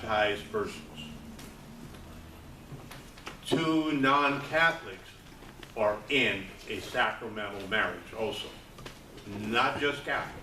baptized persons. 2 non-Catholics are in a sacramental marriage also, not just Catholics.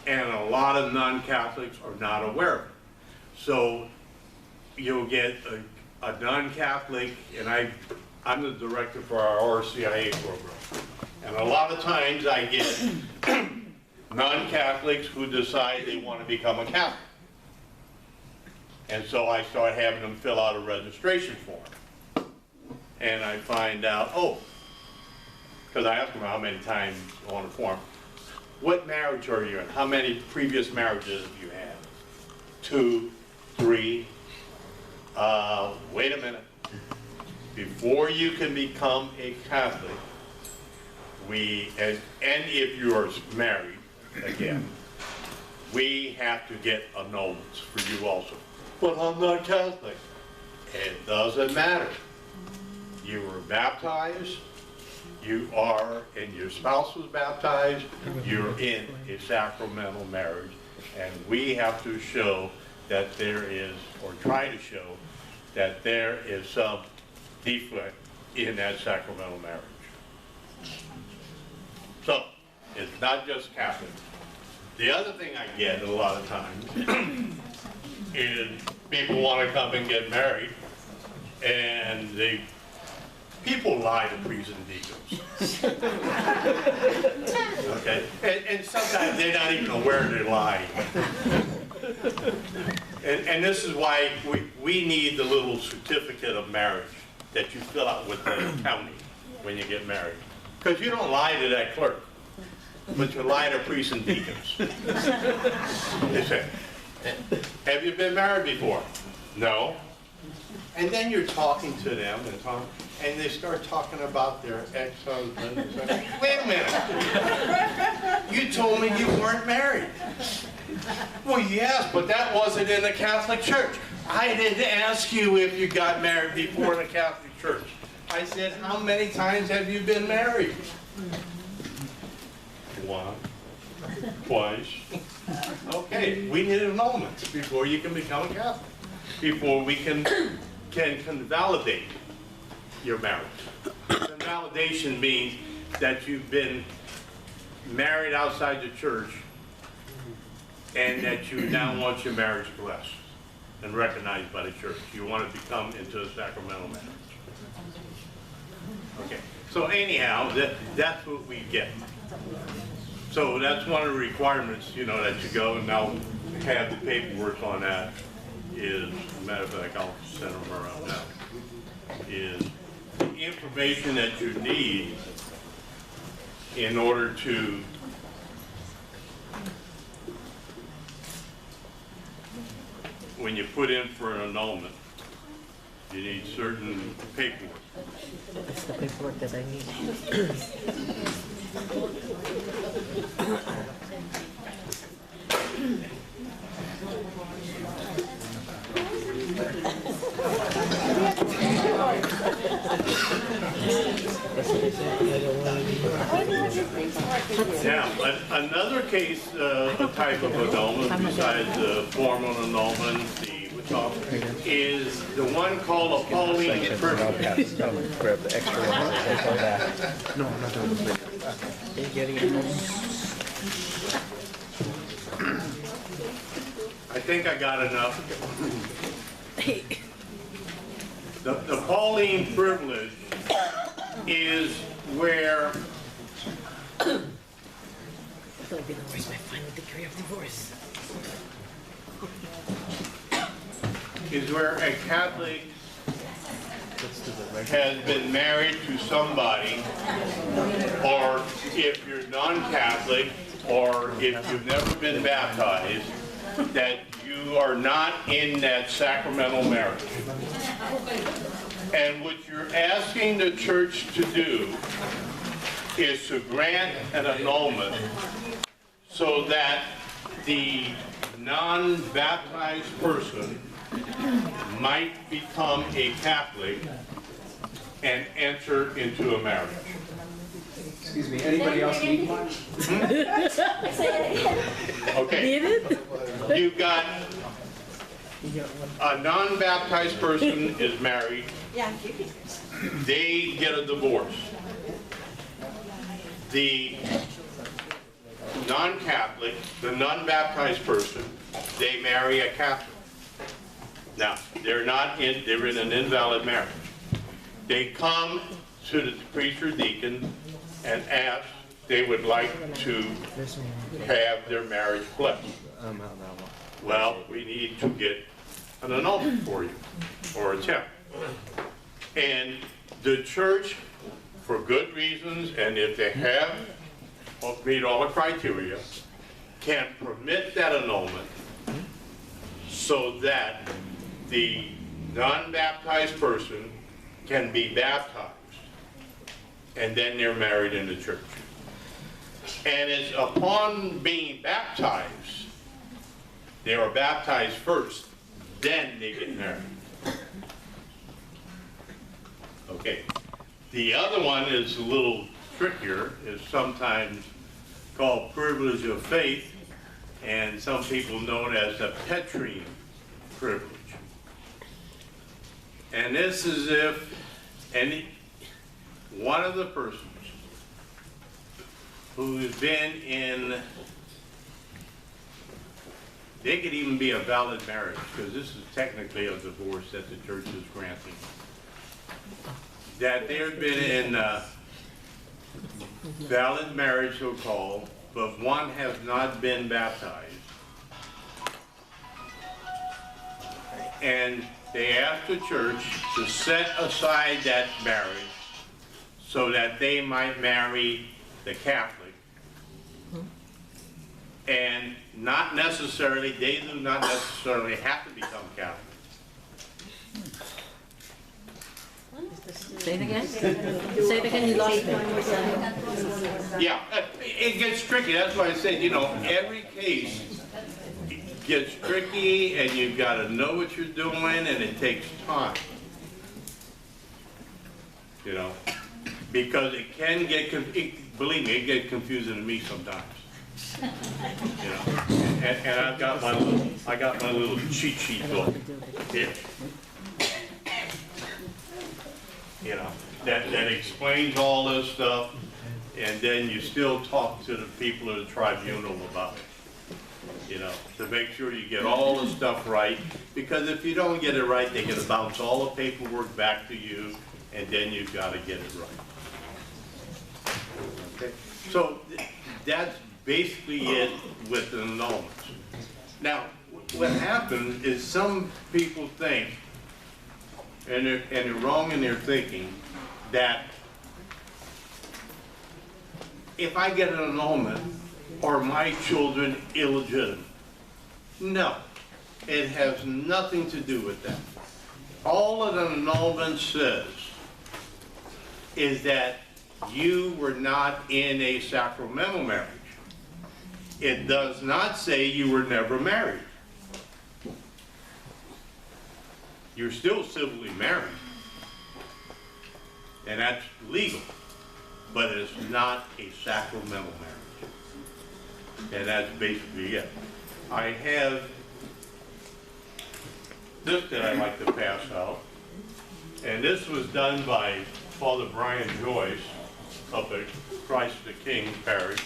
And a lot of non-Catholics are not aware of it. So you'll get a non-Catholic, and I'm the director for our RCIA program. And a lot of times I get non-Catholics who decide they want to become a Catholic. And so I start having them fill out a registration form. And I find out, oh, because I ask them how many times on the form, what marriage are you in? How many previous marriages have you had? 2, 3. Wait a minute. Before you can become a Catholic, and if you are married, again, we have to get annulments for you also. But I'm not Catholic. It doesn't matter. You were baptized, you are, and your spouse was baptized, you're in a sacramental marriage, and we have to show that there is, or try to show, that there is some defect in that sacramental marriage. So, it's not just Catholic. The other thing I get a lot of times is people want to come and get married, and people lie to priests and deacons. Okay? And sometimes they're not even aware they're lying. And this is why we need the little certificate of marriage that you fill out with the county when you get married. Because you don't lie to that clerk, but you lie to priests and deacons. They say, have you been married before? No. And then you're talking to them and they start talking about their ex-husband. Wait a minute. You told me you weren't married. Well, yes, but that wasn't in the Catholic Church. I didn't ask you if you got married before in the Catholic Church. I said, how many times have you been married? 1, twice. Okay, we need annulments before you can become a Catholic, before we can validate your marriage. Convalidation means that you've been married outside the church and that you now want your marriage blessed and recognized by the church. You want to become into a sacramental marriage. Okay, so anyhow, that's what we get. So that's one of the requirements, you know, that you go, and I'll have the paperwork on that. Is, as a matter of fact, I'll send them around now. Is the information that you need in order to when you put in for an annulment, you need certain paperwork. That's the paperwork that I need. Now, another case, a type of annulment besides the formal annulment, is the one called a Pauline privilege. Grab the extra one. No, I'm not doing this. Are you getting it? I think I got enough. The Pauline privilege is where I feel like being raised my final decree of divorce. is where a Catholic has been married to somebody, or if you're non-Catholic, or if you've never been baptized, that you are not in that sacramental marriage. And what you're asking the church to do is to grant an annulment so that the non-baptized person might become a Catholic and enter into a marriage. Excuse me, anybody else need one? Okay. You've got a non-baptized person is married, they get a divorce. The non-Catholic, the non-baptized person, they marry a Catholic. Now, they're in an invalid marriage. They come to the priest or deacon and ask they would like to have their marriage blessed. Well, we need to get an annulment for you, or a temp. And the church, for good reasons, and if they have meet all the criteria, can permit that annulment so that the non-baptized person can be baptized, and then they're married in the church. And it's upon being baptized, they are baptized first, then they get married. Okay. The other one is a little trickier, is sometimes called privilege of faith, and some people know it as the Petrine privilege. And this is if one of the persons who's been in, they could even be a valid marriage, because this is technically a divorce that the church is granting, that they've been in valid marriage, so-called, but one has not been baptized. And they ask the church to set aside that marriage so that they might marry the Catholic. And not necessarily, they do not necessarily have to become Catholic. Say it again? Say it again, you lost me. Yeah, it gets tricky. That's why I said, you know, every case gets tricky, and you've got to know what you're doing, and it takes time. You know, because it can get, believe me, it gets confusing to me sometimes. You know, and I got my little cheat sheet book here. You know, that explains all this stuff, and then you still talk to the people of the tribunal about it. You know, to make sure you get all the stuff right, because if you don't get it right, they're gonna bounce all the paperwork back to you, and then you've got to get it right. Okay, so that's basically it with the annulments. Now, what happens is some people think, and they're wrong in their thinking, that if I get an annulment, are my children illegitimate? No, it has nothing to do with that. All that an annulment says is that you were not in a sacramental marriage. It does not say you were never married. You're still civilly married, and that's legal, but it's not a sacramental marriage. And that's basically it. I have this that I like to pass out, and this was done by Father Brian Joyce of the Christ the King Parish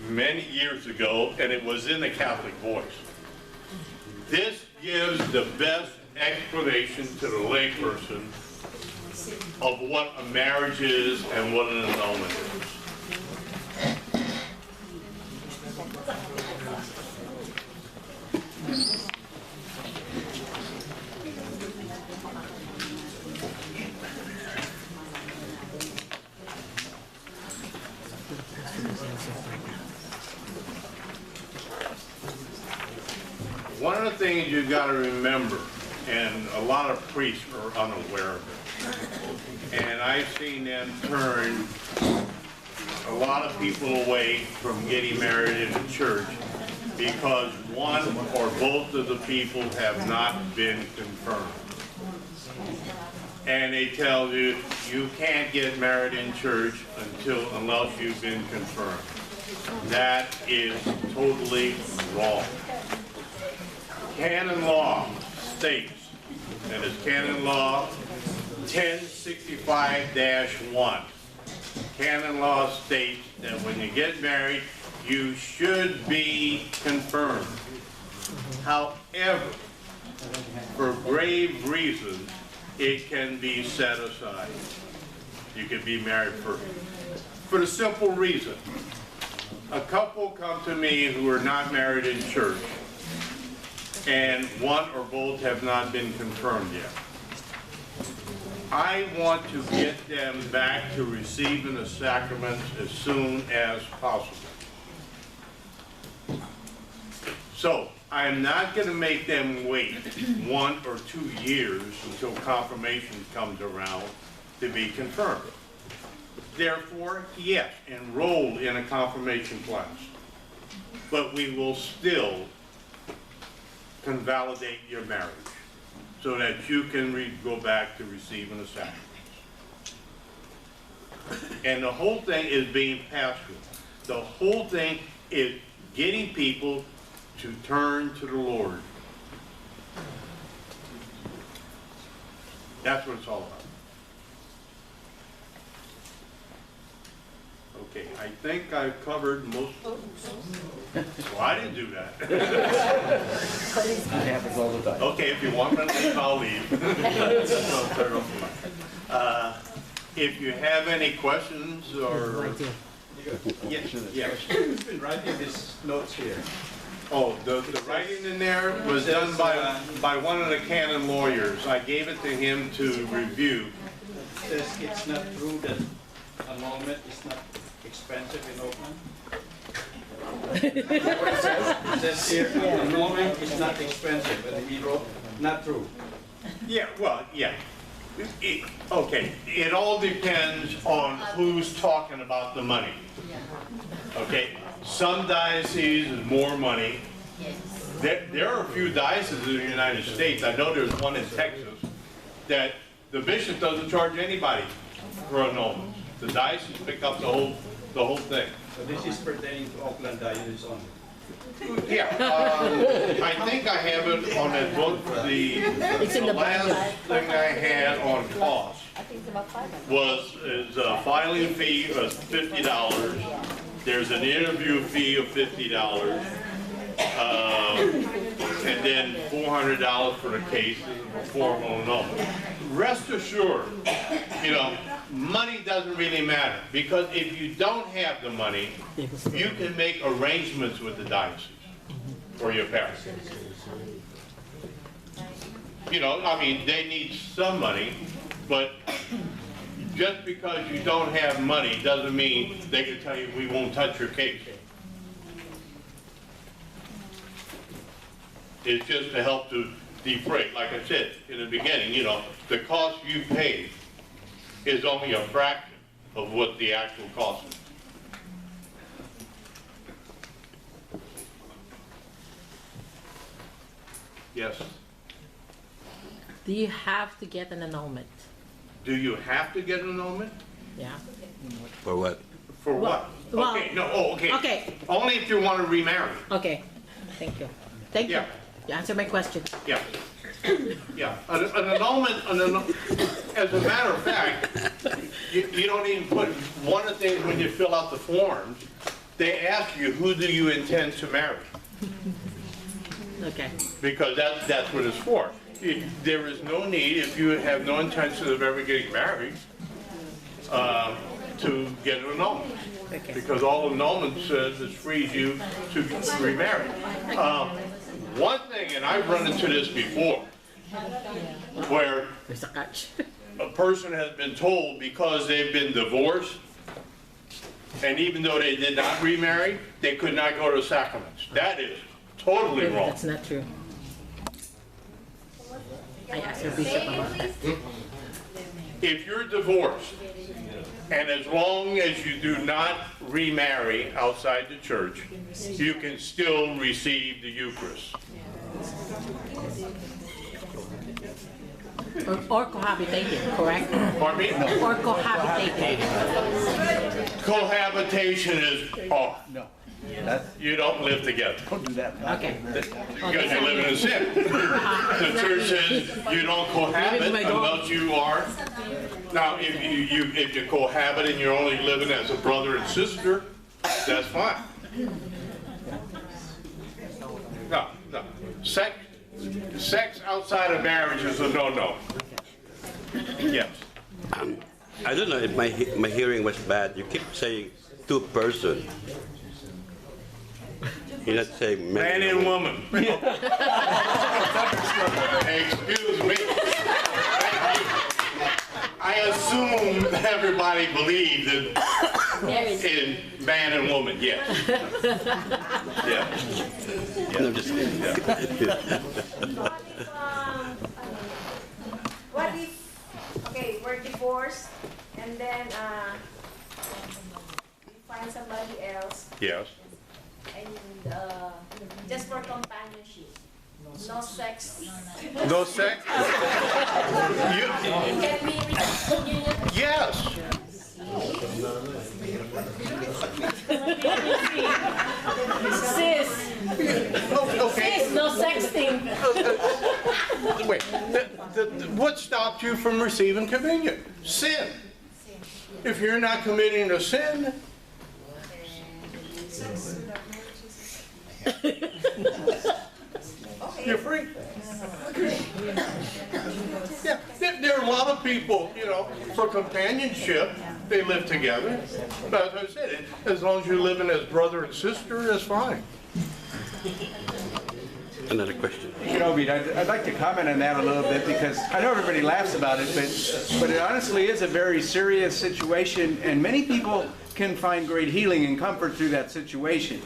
many years ago, and it was in the Catholic Voice. This gives the best explanation to the layperson of what a marriage is and what an annulment is. One of the things you've got to remember, and a lot of priests are unaware of it, and I've seen them turn a lot of people away from getting married in the church because one or both of the people have not been confirmed. And they tell you, you can't get married in church unless you've been confirmed. That is totally wrong. Canon law states, and it's canon law 1065-1. Canon law states that when you get married, you should be confirmed. However, for grave reasons, it can be set aside. You can be married for the simple reason. A couple come to me who are not married in church, and one or both have not been confirmed yet. I want to get them back to receiving the sacraments as soon as possible. So, I'm not going to make them wait 1 or 2 years until confirmation comes around to be confirmed. Therefore, yes, enroll in a confirmation class. But we will still convalidate your marriage so that you can go back to receiving the sacraments. And the whole thing is being pastoral. The whole thing is getting people to turn to the Lord. That's what it's all about. Okay, I think I've covered most. Well, I didn't do that. It happens all the time. Okay, if you want me to leave, I'll leave. If you have any questions or... Yes. Who's been writing these notes here? Oh, the writing in there was done by one of the canon lawyers. I gave it to him to review. It says it's not true that annulment is not expensive in Oakland. It says here, annulment is not expensive, and he wrote, not true. Yeah, well, yeah. Okay, it all depends on who's talking about the money. Okay, some dioceses is more money. There are a few dioceses in the United States, I know there's one in Texas, that the bishop doesn't charge anybody for annulments. The diocese pick up the whole thing. So this is pertaining to Oakland Diocese only. Yeah, I think I have it on that book. The last thing I had on cost was a filing fee of $50. There's an interview fee of $50, and then $400 for the case of a formal annulment. Rest assured, money doesn't really matter, because if you don't have the money, you can make arrangements with the diocese or your parish. They need some money, but just because you don't have money doesn't mean they can tell you we won't touch your case. It's just to help to defray. Like I said in the beginning, the cost you pay is only a fraction of what the actual cost is. Yes. Do you have to get an annulment? Do you have to get an annulment? Yeah. For what? For what? Well, Okay, no, okay. Okay. Only if you want to remarry. Okay. Thank you. Thank you. Yeah. You answered my question. Yeah. Yeah. An annulment, as a matter of fact, you don't even put, one of the things when you fill out the forms, they ask you, who do you intend to marry? Okay. Because that's what it's for. There is no need, if you have no intention of ever getting married, to get an annulment. Okay. Because all annulment says is frees you to remarry. One thing, and I've run into this before, where There's a catch. a person has been told because they've been divorced, and even though they did not remarry, they could not go to the sacraments. That is totally wrong. That's not true. I asked your bishop about that. If you're divorced, and as long as you do not remarry outside the church, you can still receive the Eucharist. Or cohabitating, correct? Pardon me? Or cohabitating. Cohabitation is off. you don't live together. Don't do that. Okay. Because you're living in sin. The church says you don't cohabit unless you are. Now, if you cohabit and you're only living as a brother and sister, that's fine. No. Sex outside of marriage is a no-no. Yes. I don't know if my hearing was bad. You keep saying two person. You're not saying Man and woman. Excuse me. I assume everybody believes in man and woman, yes. Yeah. No, just kidding. What if, okay, we're divorced, and then we find somebody else, Yes. and just for companionship, no sex. No sex? Can we receive communion? Yes. Sis, Okay. no sexting. Wait. What stopped you from receiving communion? Sin. If you're not committing a sin, you're free. Yeah, there are a lot of people, for companionship, they live together. But as I said, as long as you're living as brother and sister, that's fine. Another question. Deacon Ovide, I'd like to comment on that a little bit because I know everybody laughs about it, but it honestly is a very serious situation, and many people can find great healing and comfort through that situation.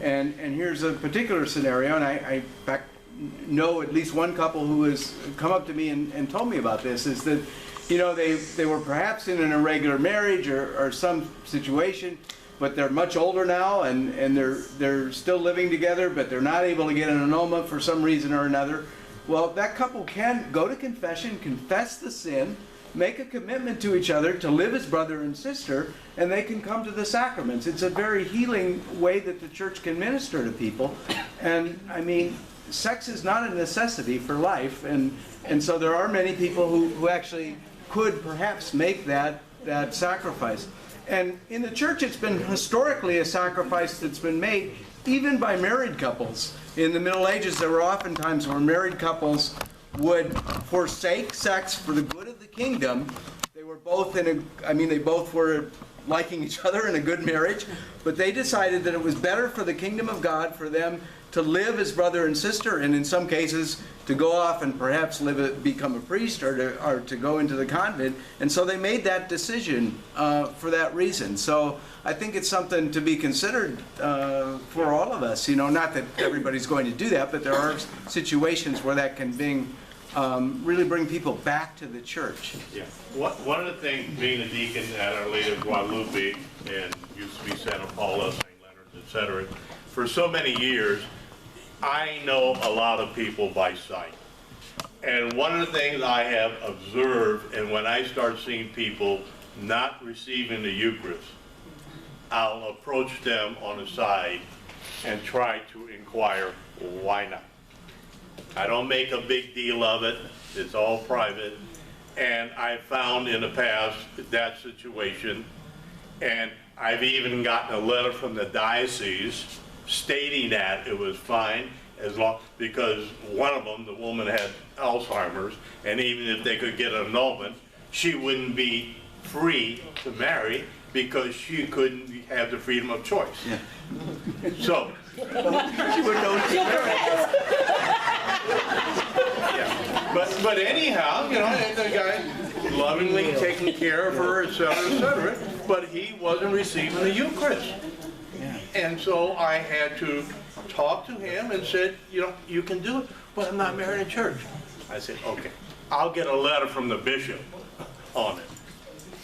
And here's a particular scenario, and I in fact know at least one couple who has come up to me and told me about this, is that, they were perhaps in an irregular marriage or some situation, but they're much older now, and they're still living together, but they're not able to get an annulment for some reason or another. Well, that couple can go to confession, confess the sin, make a commitment to each other to live as brother and sister, and they can come to the sacraments. It's a very healing way that the church can minister to people. And I mean, sex is not a necessity for life, and so there are many people who actually could perhaps make that sacrifice. And in the church, it's been historically a sacrifice that's been made even by married couples. In the Middle Ages, there were often times where married couples would forsake sex for the good of the kingdom. They were both they both were liking each other in a good marriage, but they decided that it was better for the kingdom of God for them to live as brother and sister, and in some cases to go off and perhaps become a priest or to go into the convent. And so they made that decision for that reason. So I think it's something to be considered for all of us. Not that everybody's going to do that, but there are situations where that can really bring people back to the church. Yeah. One of the things, being a deacon at Our Lady of Guadalupe, and used to be Santa Paula, St. Leonard's, etc., for so many years, I know a lot of people by sight. And one of the things I have observed, and when I start seeing people not receiving the Eucharist, I'll approach them on the side and try to inquire, why not? I don't make a big deal of it. It's all private. And I found in the past that situation, and I've even gotten a letter from the diocese stating that it was fine because one of them, the woman, had Alzheimer's, and even if they could get an annulment, she wouldn't be free to marry because she couldn't have the freedom of choice. Yeah. So, She would know. yeah. But anyhow, the guy lovingly taking care of her, etc., but he wasn't receiving the Eucharist. And so I had to talk to him and said, you can do it, but I'm not married in church. I said, okay, I'll get a letter from the bishop on it.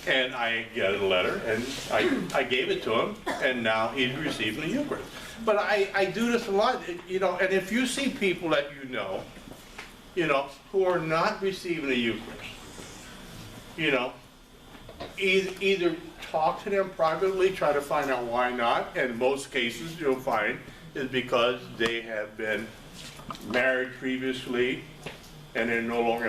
And I got a letter, and I gave it to him, and now he's receiving the Eucharist. But I do this a lot, and if you see people that who are not receiving the Eucharist, either talk to them privately, try to find out why not, and in most cases you'll find is because they have been married previously and they're no longer